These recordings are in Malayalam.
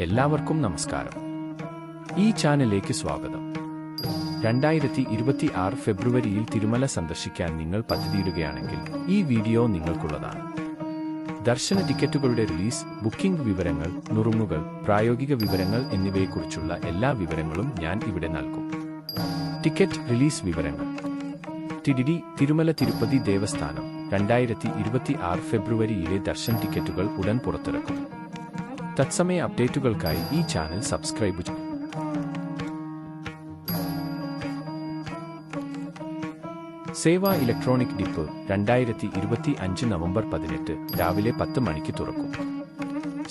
എല്ലാവർക്കും നമസ്കാരം. ഈ ചാനലിലേക്ക് സ്വാഗതം. 2026 ഫെബ്രുവരിയിൽ തിരുമല സന്ദർശിക്കാൻ നിങ്ങൾ പദ്ധതിയിടുകയാണെങ്കിൽ ഈ വീഡിയോ നിങ്ങൾക്കുള്ളതാണ്. ദർശന ടിക്കറ്റുകളുടെ റിലീസ്, ബുക്കിംഗ് വിവരങ്ങൾ, നുറുങ്ങുകൾ, പ്രായോഗിക വിവരങ്ങൾ എന്നിവയെക്കുറിച്ചുള്ള എല്ലാ വിവരങ്ങളും ഞാൻ ഇവിടെ നൽകും. ടിക്കറ്റ് റിലീസ് വിവരങ്ങൾ. തിരുമല തിരുപ്പതി ദേവസ്ഥാനം 2026 ഫെബ്രുവരിയിലെ ദർശൻ ടിക്കറ്റുകൾ ഉടൻ പുറത്തിറക്കും. തത്സമയ അപ്ഡേറ്റുകൾക്കായി ഈ ചാനൽ സബ്സ്ക്രൈബ് ചെയ്യും. സേവ ഇലക്ട്രോണിക് ഡിപ്പ് 2025 നവംബർ 18 രാവിലെ 10 മണിക്ക് തുറക്കും.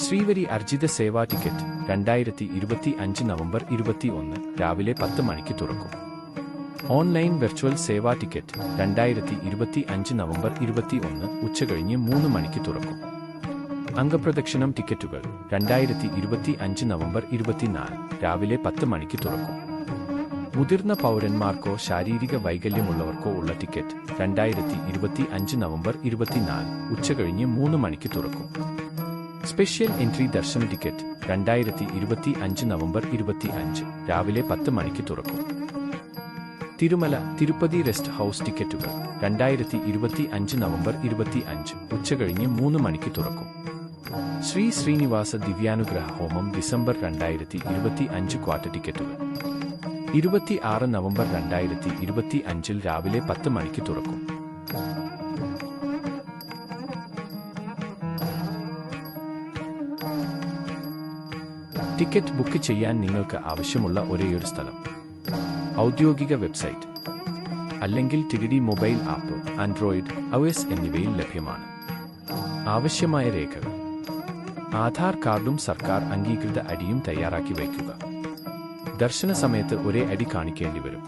ശ്രീവരി അർജിത സേവാ ടിക്കറ്റ് 2025 നവംബർ 21 രാവിലെ 10 മണിക്ക് തുറക്കും. ഓൺലൈൻ വെർച്വൽ സേവാ ടിക്കറ്റ് 2025 നവംബർ 21 ഉച്ചകഴിഞ്ഞ് 3 മണിക്ക് തുറക്കും. അംഗപ്രദക്ഷിണം ടിക്കറ്റുകൾ 2025 നവംബർ 24 രാവിലെ 10 മണിക്ക് തുറക്കും. മുതിർന്ന പൗരന്മാർക്കോ ശാരീരിക വൈകല്യമുള്ളവർക്കോ ഉള്ള ടിക്കറ്റ് 2025 നവംബർ 24 ഉച്ചകഴിഞ്ഞ് 3 മണിക്ക് തുറക്കും. സ്പെഷ്യൽ എൻട്രി ദർശന ടിക്കറ്റ് 2025 നവംബർ 25 രാവിലെ 10 മണിക്ക് തുറക്കും. തിരുമല തിരുപ്പതി റെസ്റ്റ് ഹൗസ് ടിക്കറ്റുകൾ 2025 നവംബർ 25 ഉച്ചകഴിഞ്ഞ് 3 മണിക്ക് തുറക്കും. ശ്രീ ശ്രീനിവാസ ദിവ്യാനുഗ്രഹ ഹോമം ഡിസംബർ 2025 ക്വാർട്ടർ ടിക്കറ്റുകൾ 26 നവംബർ 2025 രാവിലെ 10 മണിക്ക് തുറക്കും. ടിക്കറ്റ് ബുക്ക് ചെയ്യാൻ നിങ്ങൾക്ക് ആവശ്യമുള്ള ഒരേയൊരു സ്ഥലം ഔദ്യോഗിക വെബ്സൈറ്റ് അല്ലെങ്കിൽ ടിഡിഡി മൊബൈൽ ആപ്പ്, ആൻഡ്രോയിഡ്, iOS എന്നിവയിൽ ലഭ്യമാണ്. ആവശ്യമായ രേഖകൾ: ആധാർ കാർഡും സർക്കാർ അംഗീകൃത ഐഡിയും തയ്യാറാക്കി വയ്ക്കുക. ദർശന സമയത്ത് ഒരേ ഐഡി കാണിക്കേണ്ടി വരും.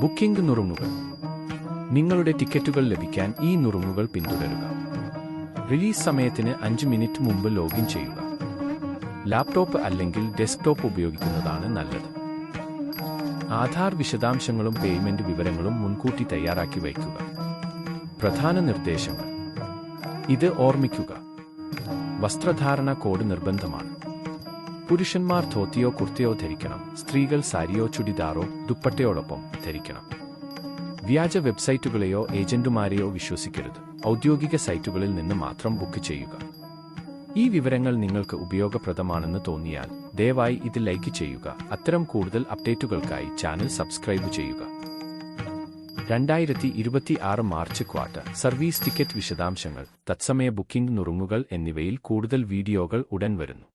ബുക്കിംഗ് നുറുങ്ങുകൾ. നിങ്ങളുടെ ടിക്കറ്റുകൾ ലഭിക്കാൻ ഈ നുറുങ്ങുകൾ പിന്തുടരുക. റിലീസ് സമയത്തിന് 5 മിനിറ്റ് മുമ്പ് ലോഗിൻ ചെയ്യുക. ലാപ്ടോപ്പ് അല്ലെങ്കിൽ ഡെസ്ക്ടോപ്പ് ഉപയോഗിക്കുന്നതാണ് നല്ലത്. ആധാർ വിശദാംശങ്ങളും പേയ്മെന്റ് വിവരങ്ങളും മുൻകൂട്ടി തയ്യാറാക്കി വയ്ക്കുക. പ്രധാന നിർദ്ദേശങ്ങൾ: ഇത് ഓർമ്മിക്കുക. വസ്ത്രധാരണ കോഡ് നിർബന്ധമാണ്. പുരുഷന്മാർ ധോത്തിയോ കുർത്തയോ ധരിക്കണം. സ്ത്രീകൾ സാരിയോ ചുടിദാറോ ദുപ്പട്ടയോടൊപ്പം ധരിക്കണം. വ്യാജ വെബ്സൈറ്റുകളെയോ ഏജന്റുമാരെയോ വിശ്വസിക്കരുത്. ഔദ്യോഗിക സൈറ്റുകളിൽ നിന്ന് മാത്രം ബുക്ക് ചെയ്യുക. ഈ വിവരങ്ങൾ നിങ്ങൾക്ക് ഉപയോഗപ്രദമാണെന്ന് തോന്നിയാൽ ദയവായി ഇത് ലൈക്ക് ചെയ്യുക. അത്തരം കൂടുതൽ അപ്ഡേറ്റുകൾക്കായി ചാനൽ സബ്സ്ക്രൈബ് ചെയ്യുക. 2026 മാർച്ച് ക്വാർട്ടർ സർവീസ് ടിക്കറ്റ് വിശദാംശങ്ങൾ, തത്സമയ ബുക്കിംഗ് നുറുങ്ങുകൾ എന്നിവയിൽ കൂടുതൽ വീഡിയോകൾ ഉടൻ വരുന്നു.